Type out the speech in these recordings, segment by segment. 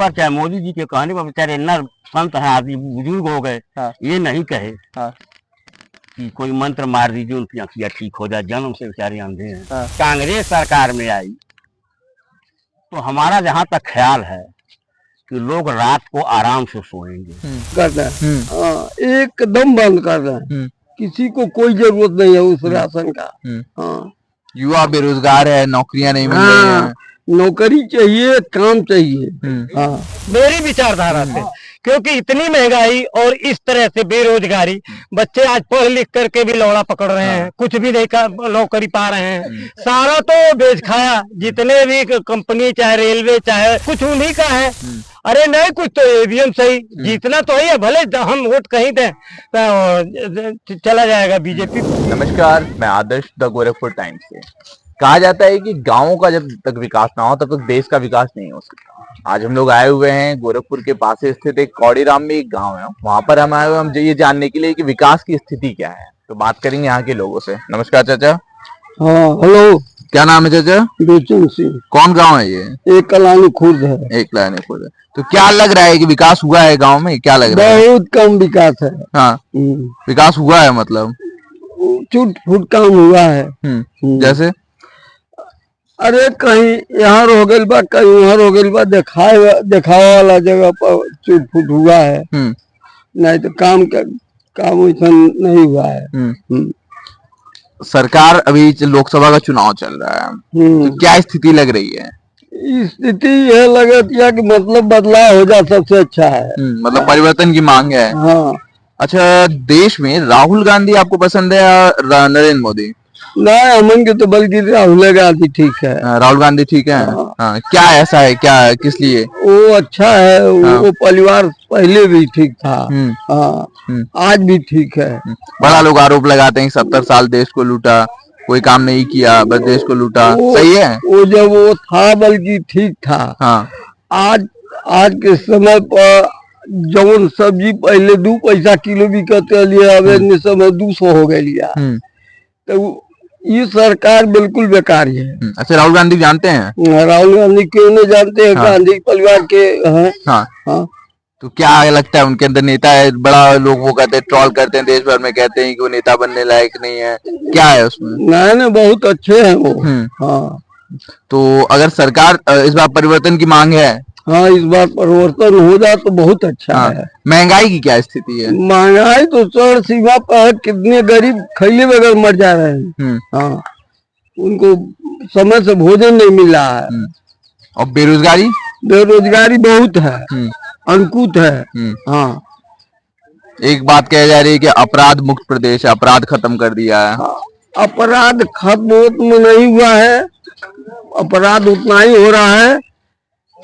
पर चाहे मोदी जी के कहने पर बेचारे इतना संत है, आदमी बुजुर्ग हो गए, हाँ। ये नहीं कहे हाँ। कि कोई मंत्र मार दीजिए उनकी आंखियां ठीक हो जाए, जन्म से बेचारे अंधे हैं। हाँ। कांग्रेस सरकार में आई तो हमारा जहाँ तक ख्याल है कि लोग रात को आराम से सोएंगे। कर रहे हैं, एकदम बंद कर रहे हैं। किसी को कोई जरूरत नहीं है उस राशन का। हाँ, युवा बेरोजगार है, नौकरियां नहीं मिल रही हैं। नौकरी चाहिए, काम चाहिए। हाँ, मेरी विचारधारा से, क्योंकि इतनी महंगाई और इस तरह से बेरोजगारी, बच्चे आज पढ़ लिख करके भी लौड़ा पकड़ रहे हैं, कुछ भी नहीं नौकरी पा रहे हैं। सारा तो बेच खाया, जितने भी कंपनी चाहे रेलवे चाहे कुछ उन्हीं का है। अरे नहीं, कुछ तो ईवीएम सही, जीतना तो ही है, भले हम वोट कहीं दें तो चला जाएगा बीजेपी। नमस्कार, मैं आदर्श द गोरखपुर टाइम्स से। कहा जाता है कि गांवों का जब तक विकास ना हो तब तक देश का विकास नहीं हो सकता। आज हम लोग आए हुए हैं गोरखपुर के पास स्थित एक कौड़ीराम में एक गांव है, वहां पर हम आए हुए हम ये जानने के लिए कि विकास की स्थिति क्या है। तो बात करेंगे यहाँ के लोगों से। नमस्कार चाचा। हाँ, हेलो। क्या नाम है चाचा? बेचन सिंह। कौन गाँव है ये? एक कलानी खुर्द है। एक कलानी खुर्द है। तो क्या लग रहा है कि विकास हुआ है गाँव में? क्या लग रहा है? बहुत कम विकास है। हाँ, विकास हुआ है मतलब छूट फूट काम हुआ है। जैसे अरे कहीं यहाँ हो गई बा, कहीं वहाँ हो गई बा, दिखावा वाला जगह पर छूट फूट हुआ है। नहीं तो काम वैसा नहीं हुआ है। सरकार अभी लोकसभा का चुनाव चल रहा है, तो क्या स्थिति लग रही है? स्थिति यह लगती है कि मतलब बदलाव हो जाए सबसे अच्छा है। मतलब परिवर्तन की मांग है। हाँ। अच्छा, देश में राहुल गांधी आपको पसंद है या नरेंद्र मोदी? नहीं, अमन के तो बल्कि राहुल गांधी ठीक है। राहुल गांधी ठीक है। हाँ। क्या ऐसा है, क्या किस लिए? वो अच्छा है। वो परिवार पहले भी ठीक था। हाँ, आज भी ठीक है। बड़ा लोग आरोप लगाते हैं 70 साल देश को लूटा, कोई काम नहीं किया, बस देश को लूटा। सही है? वो जब वो था बल्कि ठीक था। हाँ। आज के समय पर जौन सब्जी पहले 2 पैसा किलो बिकते लिए, अब इस समय 200 हो गई लिया। तो ये सरकार बिल्कुल बेकार है। अच्छा, राहुल गांधी जानते हैं? राहुल गांधी क्यों नहीं जानते हैं? हाँ। गांधी परिवार के हैं। हाँ। हाँ। तो क्या लगता है उनके अंदर नेता है? बड़ा लोग वो कहते हैं, ट्रोल करते हैं देश भर में, कहते हैं कि वो नेता बनने लायक नहीं है। क्या है उसमें? नहीं, बहुत अच्छे हैं वो। हाँ। तो अगर सरकार इस बार परिवर्तन की मांग है? हाँ, इस बार परिवर्तन हो जाए तो बहुत अच्छा है। महंगाई की क्या स्थिति है? महंगाई तो चरम सीमा पर, कितने गरीब खैले बगैर मर जा रहे हैं। हाँ, उनको समय से भोजन नहीं मिल रहा है। और बेरोजगारी बहुत है, अंकुत है। हाँ, एक बात कह जा रही है कि अपराध मुक्त प्रदेश है, अपराध खत्म कर दिया है। अपराध खत्म तो नहीं हुआ है, अपराध उतना ही हो रहा है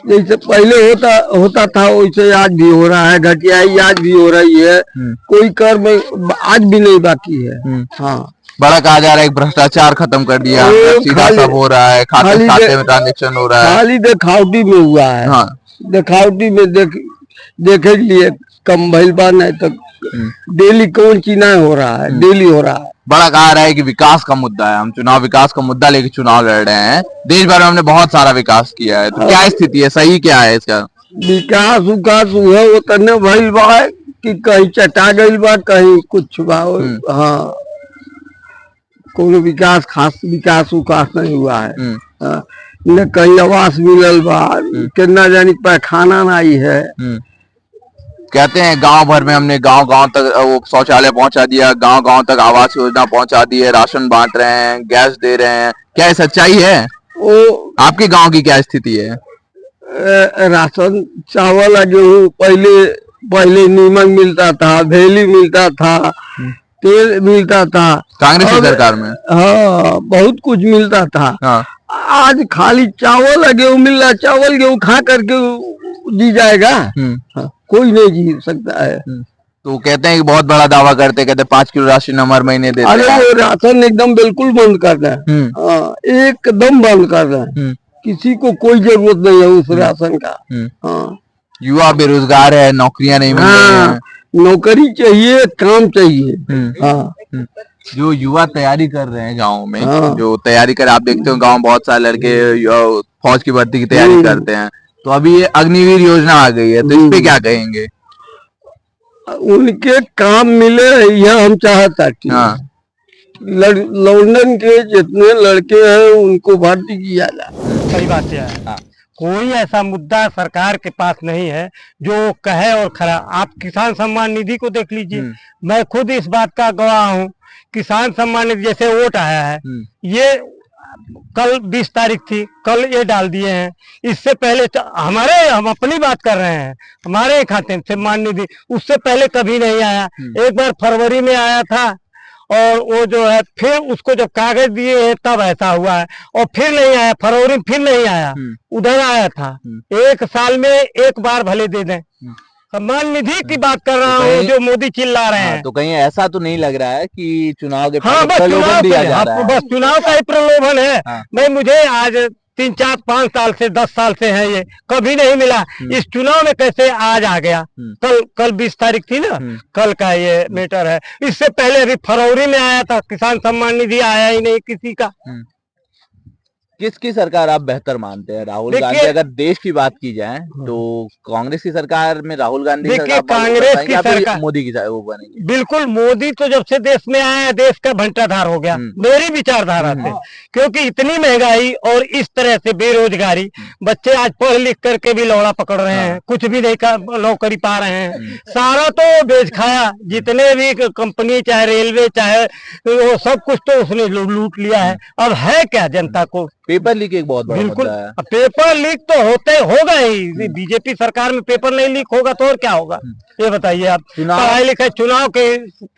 जैसे पहले होता था, वैसे आज भी हो रहा है। घटियाई आज भी हो रही है, कोई कर में आज भी नहीं बाकी है। हाँ, बड़ा कहा जा रहा है भ्रष्टाचार खत्म कर दिया, सीधा सब हो रहा है, खाते में ट्रांजेक्शन हो रहा है। खाली दिखावटी में हुआ है। हाँ, दिखावटी में देखे के लिए कम भइल बा, नहीं तो डेली कौन चीना हो रहा है, डेली हो रहा है। बड़ा कहा रहा है कि विकास का मुद्दा है, हम विकास का मुद्दा लेके चुनाव लड़ रहे हैं। देश भर में हमने बहुत सारा विकास किया है, तो क्या स्थिति है, सही क्या है इसका? विकास हुआ वो तने भइल बा कि कहीं चटा गइल बा, कहीं कुछ बा। हाँ, कोनो खास विकास नहीं हुआ है। न कहीं आवास मिलल बा, कितना जानी पैखाना नहीं है। कहते हैं गांव भर में हमने गांव तक वो शौचालय पहुंचा दिया, गांव तक आवास योजना पहुंचा दी है, राशन बांट रहे हैं, गैस दे रहे हैं। क्या सच्चाई है? वो आपके गांव की क्या स्थिति है? राशन, चावल, गेहूँ पहले नीमक मिलता था, भेली मिलता था, तेल मिलता था कांग्रेस की सरकार में। हाँ, बहुत कुछ मिलता था। हाँ। आज खाली चावल गेहूँ मिल रहा, चावल गेहूँ खा करके जी जाएगा? हाँ, कोई नहीं जी सकता है। तो कहते हैं कि बहुत बड़ा दावा कहते हैं 5 किलो राशन हर महीने देते हैं। अरे वो राशन एकदम बिल्कुल बंद कर रहे हैं। एकदम बंद कर रहे हैं। किसी को कोई जरूरत नहीं है उस राशन का। हाँ, युवा बेरोजगार है, नौकरियां नहीं मिल रही हैं। नौकरी चाहिए, काम चाहिए। हाँ, जो युवा तैयारी कर रहे हैं गाँव में, जो तैयारी कर, आप देखते हो गाँव बहुत सारे लड़के फौज की भर्ती की तैयारी करते हैं, तो अभी ये अग्निवीर योजना आ गई है, तो इस पे क्या कहेंगे? उनके काम मिले यह हम चाहता कि हाँ लंदन के जितने लड़के हैं उनको भर्ती किया जाए। सही बात है। हाँ। कोई ऐसा मुद्दा सरकार के पास नहीं है जो कहे और खरा। आप किसान सम्मान निधि को देख लीजिए, मैं खुद इस बात का गवाह हूँ। किसान सम्मान निधि जैसे वोट आया है, ये कल 20 तारीख थी, कल ये डाल दिए हैं। इससे पहले हम अपनी बात कर रहे हैं, हमारे खाते में सम्मान निधि उससे पहले कभी नहीं आया। एक बार फरवरी में आया था और वो जो है फिर उसको जब कागज दिए हैं तब ऐसा हुआ है, और फिर नहीं आया, फरवरी में फिर नहीं आया, उधर आया था। एक साल में एक बार भले दे दें। सम्मान निधि की बात कर रहा हूँ जो मोदी चिल्ला रहे हैं। तो कहीं ऐसा तो नहीं लग रहा है कि चुनाव के हाँ, बस प्रलोभन दिया जा रहा है? बस चुनाव का ही प्रलोभन है। मैं मुझे आज 3, 4, 5 साल से 10 साल से है, ये कभी नहीं मिला। इस चुनाव में कैसे आज आ गया? कल 20 तारीख थी ना, कल का ये मैटर है। इससे पहले अभी फरवरी में आया था, किसान सम्मान निधि आया ही नहीं किसी का। किसकी सरकार आप बेहतर मानते हैं? राहुल गांधी, अगर देश की बात की जाए तो कांग्रेस की सरकार में राहुल गांधी देखिए, कांग्रेस की सरकार मोदी की वो बनेगी? बिल्कुल, मोदी तो जब से देश में आया देश का भंटाधार हो गया मेरी विचारधारा से। क्योंकि इतनी महंगाई और इस तरह से बेरोजगारी, बच्चे आज पढ़ लिख करके भी लौड़ा पकड़ रहे हैं, कुछ भी नहीं नौकरी पा रहे हैं। सारा तो बेच खाया, जितने भी कंपनी चाहे रेलवे चाहे वो सब कुछ तो उसने लूट लिया है। अब है क्या जनता को? पेपर लीक एक बहुत बड़ा बिल्कुल, मुद्दा है। पेपर लीक तो होगा ही। बीजेपी सरकार में पेपर नहीं लीक होगा तो और क्या होगा? ये बताइए आप। पढ़ाई लिखाई चुनाव के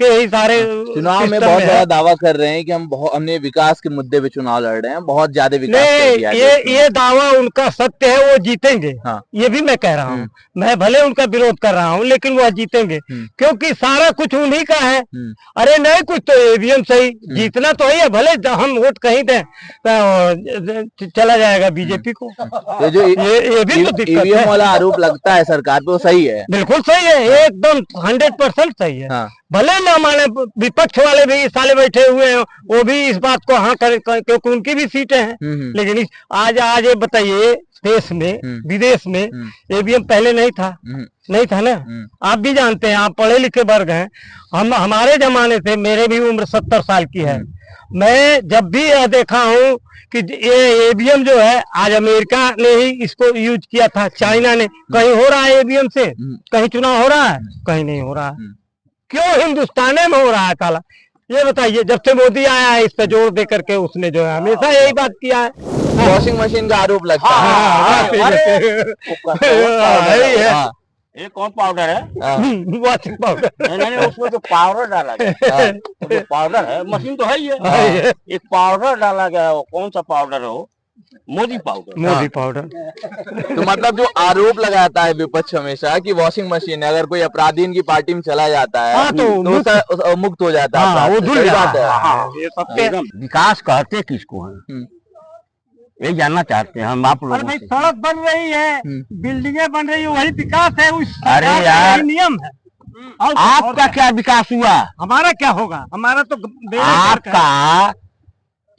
ही सारे चुनाव में बहुत बड़ा दावा कर रहे हैं कि हमने विकास के मुद्दे पे चुनाव लड़ रहे हैं, बहुत ज्यादा विकास कर दिया है। ये दावा उनका सत्य है, वो जीतेंगे। हाँ। ये भी मैं कह रहा हूँ, मैं भले उनका विरोध कर रहा हूँ लेकिन वो जीतेंगे, क्योंकि सारा कुछ उन्हीं का है। अरे नहीं, कुछ तो ईवीएम सही, जीतना तो ही है। भले हम वोट कहीं दें चला जाएगा बीजेपी को। तो जो ये भी तो दिक्कत ईवीएम है। वाला आरोप लगता है सरकार पे, वो सही है? बिल्कुल सही है, एकदम 100% सही है। हाँ। भले ना माने, विपक्ष वाले भी इस साले बैठे हुए हैं, वो भी इस बात को हाँ करें क्योंकि उनकी भी सीटें हैं। लेकिन आज ये बताइए, देश में विदेश में ईवीएम पहले नहीं था, नहीं था ना। आप भी जानते हैं, आप पढ़े लिखे वर्ग हैं। हमारे जमाने से, मेरे भी उम्र 70 साल की है, मैं जब भी यह देखा हूँ कि ये ईवीएम जो है, आज अमेरिका ने ही इसको यूज किया था, चाइना ने। कहीं हो रहा है ईवीएम से? कहीं चुनाव हो रहा है? कहीं नहीं हो रहा है। क्यों हिंदुस्तान में हो रहा है काला? ये बताइए। जब से मोदी आया है इस पे जोर दे करके, उसने जो है हमेशा यही बात किया है। वॉशिंग मशीन का आरोप लगता है। ये कौन पाउडर है? वॉशिंग पाउडर नहीं, उसमें जो पाउडर डाला गया है, जो पाउडर है, मशीन तो है ही है। एक पाउडर डाला गया है, वो कौन सा पाउडर है? वो मोदी पाउडर। मोदी पाउडर। तो मतलब जो आरोप लगाता है विपक्ष हमेशा कि वॉशिंग मशीन है, अगर कोई अपराधी इनकी पार्टी में चला जाता है तो मुक्त हो जाता है, वो धुल जाता है। ये सब विकास कहते किसको है, ये जानना चाहते हैं हम आप लोगों से। सड़क बन रही है, बिल्डिंगें बन रही है, वही विकास है। अरे यार, नियम है। आपका क्या विकास हुआ? हमारा क्या होगा? हमारा तो आपका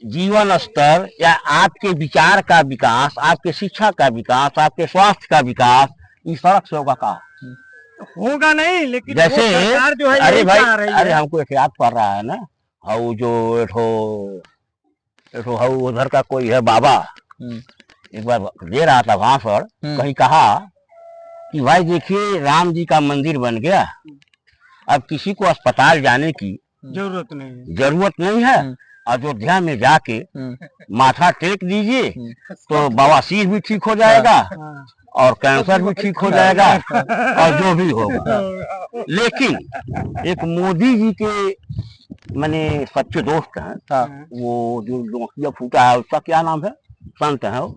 जीवन स्तर या आपके विचार का विकास, आपके शिक्षा का विकास, आपके स्वास्थ्य का विकास इस सड़क से होगा का? होगा नहीं, लेकिन जैसे सरकार जो है, अरे भाई, अरे हमको एक याद पड़ रहा है ना, हाउ जो हाउ उधर का कोई है बाबा, एक बार दे रहा था भाषण, कहीं कहा कि भाई देखिए, राम जी का मंदिर बन गया, अब किसी को अस्पताल जाने की जरूरत नहीं है। अयोध्या में जाके माथा टेक दीजिए तो बवासीर भी ठीक हो जाएगा और कैंसर भी ठीक हो जाएगा और जो भी होगा। लेकिन एक मोदी जी के मैंने सच्चे दोस्त हैं, वो जो लोहिया फूटा है उसका क्या नाम है, संत है वो,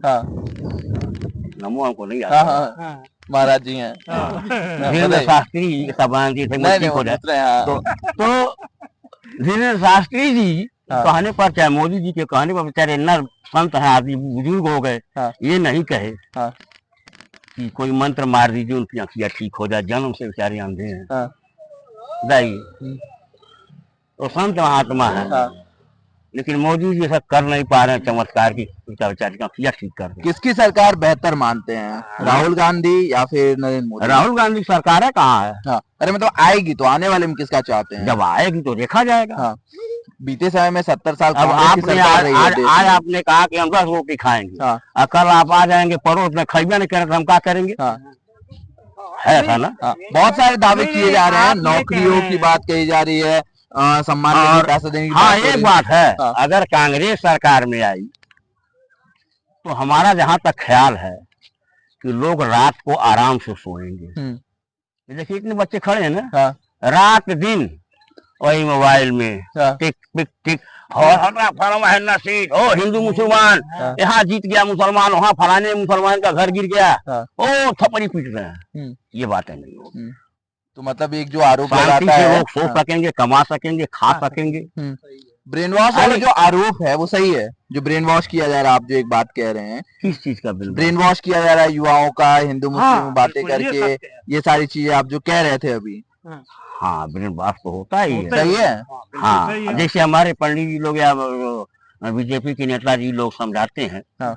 नमो हमको नहीं आता, महाराज जी हैं, धीरेन्द्र शास्त्री जी के सब ठीक हो जाए। तो धीरेन्द्र शास्त्री जी कहने पर, चाहे मोदी जी के कहने पर, बेचारे नर संत हैं, आदमी बुजुर्ग हो गए, ये नहीं कहे कि कोई मंत्र मार दीजिए उनकी आंखियां ठीक हो जाए, जन्म से बेचारे अंधे हैं। बताइए, तो संत महात्मा है, लेकिन मोदी जी ऐसा कर नहीं पा रहे हैं, चमत्कार की बेचारी का किया ठीक कर रहे हैं। किसकी सरकार बेहतर मानते हैं, राहुल गांधी या फिर नरेंद्र मोदी? राहुल गांधी की सरकार है कहाँ है? हाँ, अरे मतलब आएगी तो आने वाले में किसका चाहते हैं? जब आएगी तो देखा जाएगा। हाँ, बीते समय में 70 साल अब कांग्रेस की आपने सरकार रही है आज देश आज में। आपने कहा कि हम 10 रोटी खाएंगे, हाँ। और कल आप आ जाएंगे पड़ोस में खैबे नहीं करें तो हम क्या करेंगे? हाँ, है ऐसा ना? हाँ, बहुत सारे दावे किए जा रहे हैं, आप ये कह नौकरियों रहे की हैं। बात कही जा रही है, सम्मान और निधि पैसा देने की हाँ, बात हो रही एक है। बात है, हाँ। अगर कांग्रेस सरकार में आई तो हमारा जहां तक ख्याल है कि लोग रात को आराम से सोएंगे। ये देखिए इतने बच्चे खड़े हैं ना, हाँ, रात दिन वही मोबाइल में हाँ, टिक टिक टिक, और हमारा फलाना है नसीब, ओ हिंदू मुसलमान, हाँ। यहाँ जीत गया मुसलमान, वहाँ फलाने मुसलमान का घर गिर गया, हाँ। ओ थप्पड़ी पीट रहे हैं। हम्म। ये बातें नहीं होगी। तो मतलब एक जो आरोप शांति लगाता से है, लोग सो सकेंगे, कमा सकेंगे, खा सकेंगे। ब्रेन वॉश वाला जो आरोप है वो सही है, जो ब्रेन वॉश किया जा रहा है, आप जो एक बात कह रहे हैं, किस चीज का बिल? ब्रेन वॉश किया जा रहा है युवाओं का, हिंदू मुस्लिम हाँ, बातें बिल्कुल, ये करके, सत्य है। ये सारी चीजें आप जो कह रहे थे अभी, हाँ, ब्रेन वॉश तो होता ही है। सही है? हाँ, सही है। जैसे हमारे पंडित जी लोग या बीजेपी के नेता जी लोग समझाते हैं, हाँ।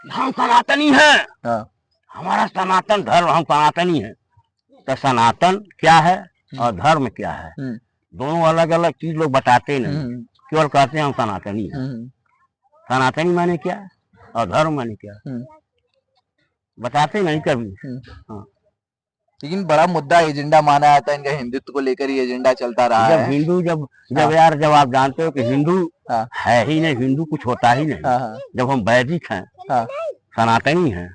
हम सनातनी हैं, हाँ, हमारा सनातन धर्म, हम सनातनी हैं। तो सनातन क्या है और धर्म क्या है, दोनों अलग अलग चीज लोग बताते नहीं, केवल कहते हैं हम सनातनी हैं। सनातनी माने क्या और धर्म माने क्या, बताते नहीं कभी। हाँ। लेकिन बड़ा मुद्दा एजेंडा माना जाता है इनका, हिंदुत्व को लेकर ही एजेंडा चलता रहा जब है। हिंदू जब हाँ। यार जब आप जानते हो कि हिंदू हाँ। है ही नहीं, हिंदू कुछ होता ही नहीं। हाँ, जब हम वैदिक हैं, हाँ, सनातनी हैं,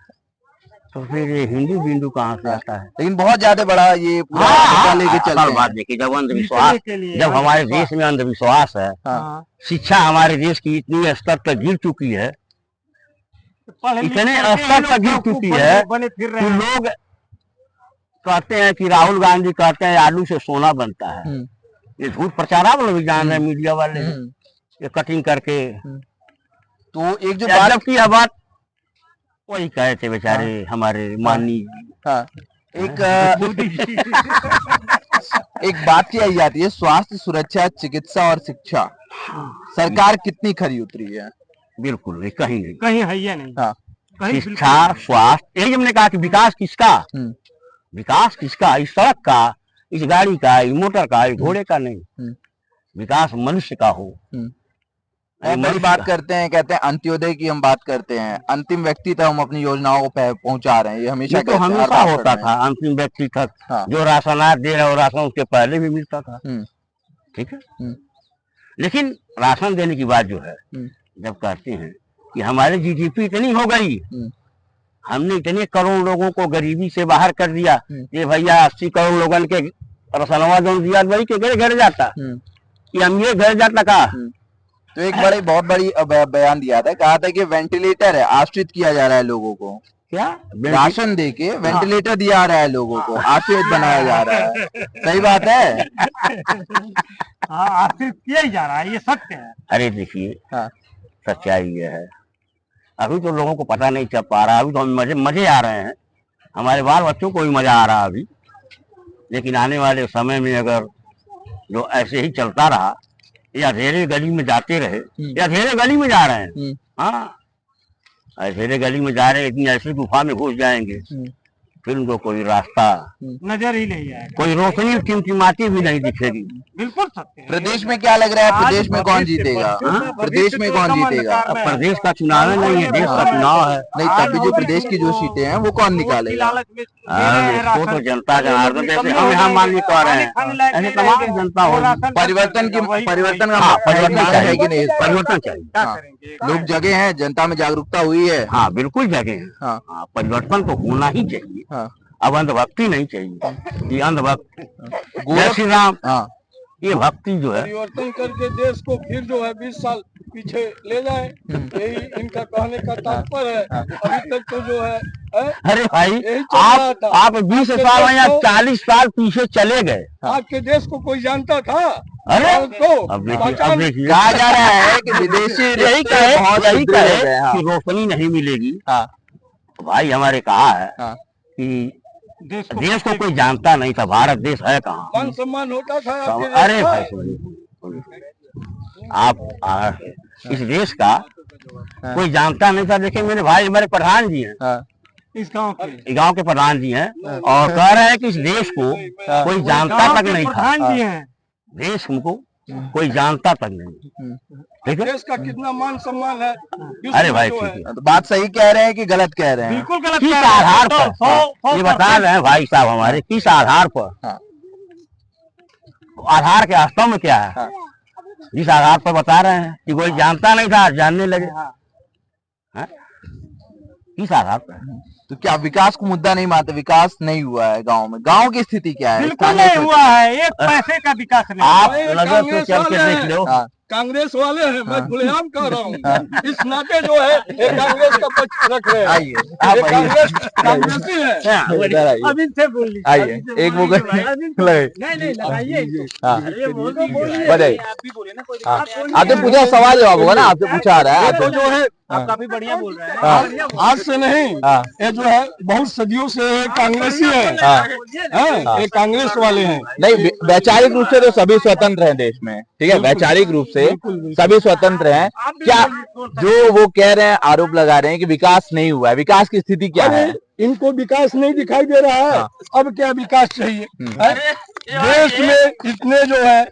तो फिर ये हिंदू बिंदु कहाँ से आता है? लेकिन बहुत ज्यादा बड़ा ये पूरा मुद्दा लेके चलते असल बात हैं। देखिए, जब अंधविश्वास, जब हमारे देश में अंधविश्वास है, हाँ, शिक्षा हमारे देश की इतनी स्तर तक गिर चुकी है, इतने स्तर तक गिर चुकी है कि लोग कहते हैं कि राहुल गांधी कहते हैं आलू से सोना बनता है। ये झूठ प्रचार आप लोग भी जान रहे हैं, मीडिया वाले ये कटिंग करके। तो एक जो या बात जबकि यह बात वही कहे थे बेचारे हमारे माननीय। हाँ, एक एक बात की आई जाती है, स्वास्थ्य सुरक्षा, चिकित्सा और शिक्षा सरकार कितनी खरी उतरी है? बिल्कुल नहीं, कहीं नहीं। कहीं है ये नहीं। हाँ, कहीं शिक्षा, स्वास्थ्य, यही हमने कहा कि विकास किसका, विकास किसका, इस सड़क का, इस गाड़ी का, इस मोटर का, इस घोड़े का नहीं, विकास मनुष्य का हो। बड़ी बात करते हैं, कहते हैं अंत्योदय की हम बात करते हैं, अंतिम व्यक्ति तक हम अपनी योजनाओं को पहुंचा रहे हैं, ये हमेशा ये तो कहते हैं, हर हमेशा भाषण होता में। था, अंतिम व्यक्ति तक। हाँ। जो राशनार्थ दे रहे हो राशन उसके पहले भी मिलता था। ठीक है, लेकिन राशन देने की बात जो है, जब कहते हैं कि हमारी जीडीपी इतनी हो गई, हमने इतने करोड़ लोगों को गरीबी से बाहर कर दिया, ये भैया 80 करोड़ लोगों के रसनवा जो दिया वही के घर घर जाता, कि हम ये घर जाता का। तो एक बहुत बड़ी बयान दिया था, कहा था कि वेंटिलेटर है, आश्रित किया जा रहा है लोगों को, क्या राशन दे के वेंटिलेटर दिया रहा है लोगों को, आश्रित बनाया जा रहा है। सही बात है? हाँ, आश्रित किया ही जा रहा है, ये सत्य है। अरे देखिए, हाँ, सच्चाई ये है, अभी तो लोगों को पता नहीं चल पा रहा, अभी तो हमें मजे आ रहे हैं, हमारे बाल बच्चों को भी मजा आ रहा अभी, लेकिन आने वाले समय में अगर जो ऐसे ही चलता रहा, या अंधेरे गली में जाते रहे, या अंधेरे गली में जा रहे हैं, हाँ अंधेरे गली में जा रहे हैं, इतनी ऐसी गुफा में घुस जाएंगे, फिर उनको कोई रास्ता नजर ही नहीं आएगा, कोई रोशनी टिमटिमाती भी नहीं दिखेगी। बिल्कुल सत्य है। प्रदेश में क्या लग रहा है, प्रदेश में कौन जीतेगा? प्रदेश में कौन जीतेगा? अब प्रदेश का चुनाव नहीं है, देश का चुनाव है। नहीं, तब भी जो प्रदेश की जो सीटें हैं वो कौन निकालेगा? उसको तो जनता जनार्दन, जैसे हम यहाँ मान्य कर रहे हैं, ऐसे तमाम जनता होगी। परिवर्तन का परिवर्तन है चाहिए, कि नहीं? परिवर्तन चाहिए। हाँ, लोग जगे हैं, जनता में जागरूकता हुई है। हाँ बिल्कुल जगह है। हाँ, हाँ, परिवर्तन तो होना ही चाहिए। हाँ, अब अंधभक्ति नहीं चाहिए, ये अंधभक्ति। जय श्री राम। हाँ, ये भक्ति जो है, परिवर्तन करके देश को फिर जो है 20 साल पीछे ले जाए, यही इनका कहने का तात्पर्य है। अभी तक तो जो है अरे भाई यही चल रहा था। आप 20 साल या 40 साल पीछे चले गए। आपके देश को कोई जानता था? अरे तो अब देखिए कहा जा रहा है कि विदेशी यही रिश्ते बहुत कहे सुधरे हुए हैं। हाँ, कि रोशनी नहीं मिलेगी। हाँ, तो भाई हमारे कहा है हाँ, कि देश को कोई जानता नहीं था, भारत देश है कहाँ। मान सम्मान होता था आपके देश अरे का? भाई सुनिए, आप इस देश का कोई जानता नहीं था। देखिए मेरे भाई हमारे प्रधान जी हैं, हाँ, इस गांव के प्रधान जी हैं, और कह रहे हैं कि इस देश को कोई जानता तक नहीं था। प्रधान जी हैं। देश को कोई जानता तक नहीं। ठीक है, देश का कितना मान सम्मान है। अरे भाई ठीक है। तो बात सही कह रहे हैं कि गलत कह रहे हैं? बिल्कुल गलत किस कह रहे हैं। आधार तो पर 100 ये बता रहे हैं भाई साहब हमारे, किस आधार पर? हाँ। आधार के वास्तव में क्या है? हाँ। जिस आधार पर बता रहे हैं कि कोई जानता नहीं था, जानने लगे। हाँ? किस आधार पर? तो क्या विकास को मुद्दा नहीं मानते? विकास नहीं हुआ है गांव में? गांव की स्थिति क्या है? बिल्कुल नहीं हुआ है, एक पैसे का विकास नहीं। आप अरे, नजर से कांग्रेस चल के वाले देख लो। हाँ, कांग्रेस वाले हैं, मैं खुलेआम कह रहा हूँ। इस नाते जो है ये कांग्रेस का पक्ष रख रहे हैं। आइए ये कांग्रेसी है। इधर आइए, अब इनसे बोल लीजिए। आइए एक मुगल लगे। नहीं लगाइए। हाँ, अरे बोलिए। बताइए। आप भी बोलिए ना, कोई हाँ, बात आपसे पूछा सवाल जवाब होगा ना, आपसे पूछा आ रहा है। ये तो जो है आप काफी बढ़िया बोल रहे हैं। हाँ, आज से नहीं, हाँ, ये जो है बहुत सदियों से कांग्रेसी है। हाँ, हाँ, ये कांग्रेस वाले हैं। नहीं वैचारिक रूप से तो सभी स्वतंत्र हैं देश में, ठीक है, वैचारिक रूप से सभी स्वतंत्र हैं। क्या जो वो कह रहे हैं, आरोप लगा रहे हैं कि विकास नहीं हुआ है, विकास की स्थिति क्या है? इनको विकास नहीं दिखाई दे रहा है। अब क्या विकास चाहिए? हैं? देश में इतने जो है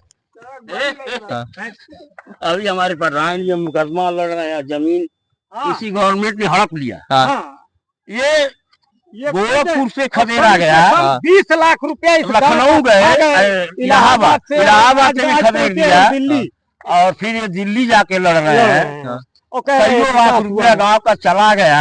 अभी हमारे प्रधान जी मुकदमा लड़ रहे हैं, जमीन किसी गवर्नमेंट ने हड़प लिया। हाँ, ये गोरखपुर से खदेड़ा गया, 20 लाख रुपया इस लखनऊ गए, इलाहाबाद से भी खदेड़ दिया, दिल्ली, और फिर ये दिल्ली जाके लड़ रहे हैं। और कह रहे हैं कईयों लाख रुपया गांव का चला गया।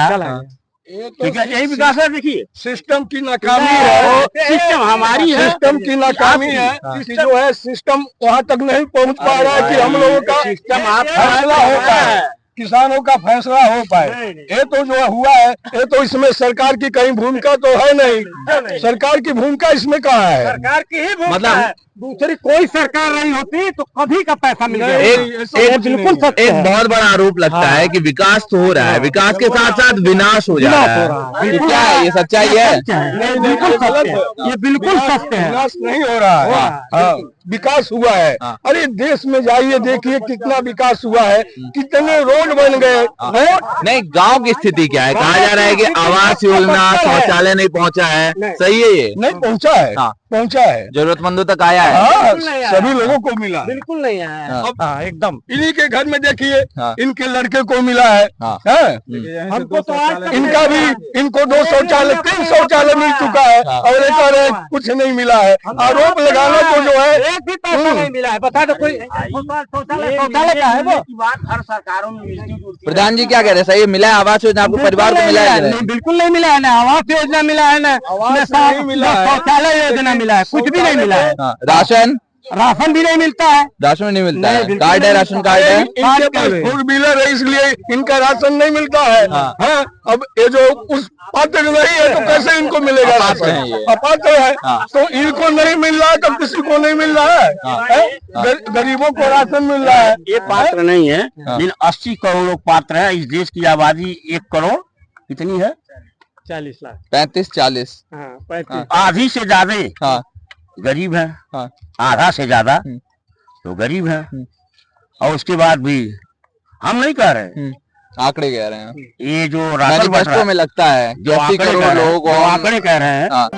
ये तो ठीक है, यही विकास है। देखिए सिस्टम की नाकामी है। सिस्टम हमारी है, सिस्टम की नाकामी है कि जो है सिस्टम वहाँ तक नहीं पहुँच पा रहा है कि हम लोगों का सिस्टम आप फैसला हो पाए, किसानों का फैसला हो पाए। ये तो जो हुआ है, ये तो इसमें सरकार की कहीं भूमिका तो है नहीं। सरकार की भूमिका इसमें कहाँ है? सरकार की ही भूमिका मतलब है। दूसरी कोई सरकार नहीं होती तो कभी का पैसा मिल गया। एक बिल्कुल सत्य एक है। बहुत बड़ा आरोप लगता है कि विकास तो हो रहा है, विकास के साथ साथ विनाश हो जा रहा है। ये क्या है? ये सच्चाई है? नहीं, बिल्कुल गलत है। ये बिल्कुल सत्य है। विकास नहीं हो रहा है। हाँ, विकास हुआ है। हाँ। अरे देश में जाइए, देखिए कितना विकास हुआ है, कितने रोड बन गए हैं। नहीं, गांव की स्थिति क्या है? कहा जा रहा है कि आवास योजना, शौचालय नहीं पहुंचा है, सही है ये? नहीं पहुंचा है, हाँ। पहुंचा है। जरूरतमंदों तक आया है? हाँ, बिल्कुल नहीं आया। सभी लोगों को मिला। बिल्कुल नहीं आया। हाँ। हाँ, एकदम। इन्हीं के घर में देखिए, हाँ। इनके लड़के को मिला है। हाँ। हैं? हमको तो आज तक इनका भी, इनको 2 शौचालय 3 शौचालय मिल चुका है, हाँ। और एक और एक कुछ नहीं मिला है। आरोप लगाना तो जो है एक भी पैसा नहीं मिला है। बता दो कोई शौचालय का है वो? बात हर सरकारों में मिलती जुलती है। प्रधान जी क्या कह रहे हैं? सही मिला है आवास योजना? आपको परिवार को मिला है? नहीं, बिल्कुल नहीं मिला है। ना आवास योजना मिला है, ना नहीं मिला है। शौचालय योजना मिला है, कुछ भी नहीं मिला है। हाँ, राशन? राशन भी नहीं मिलता है। राशन नहीं मिलता नहीं, है? बिल्कुल कार्ड है, नहीं राशन मिलता कार्ड है? इनके पास 4 व्हीलर है, इसलिए इनका राशन नहीं मिलता है। हाँ। हाँ, अब ये जो उस पात्र नहीं है तो कैसे इनको मिलेगा अपात्र राशन? हैं ये। अपात्र है। हाँ। तो इनको नहीं मिल रहा है तो किसी को नहीं मिल रहा है। हैं? गरीबों को राशन मिल रहा है। ये पात्र नहीं है, हाँ। लेकिन 80 करोड़ लोग पात्र है। इस देश की आबादी 1 करोड़ कितनी है? 40 लाख। 35-40? 35। आधी से ज्यादा हाँ, गरीब है, हाँ, आधा से ज्यादा हम्म। तो गरीब है। और उसके बाद भी हम नहीं कह रहे, आंकड़े कह रहे हैं। ये जो राशन बट रहा मैनिफेस्टो है, में लगता है जो 80 आंकड़े करोड़ कह रहे हैं, लोग जो और आंकड़े कह रहे हैं, हाँ,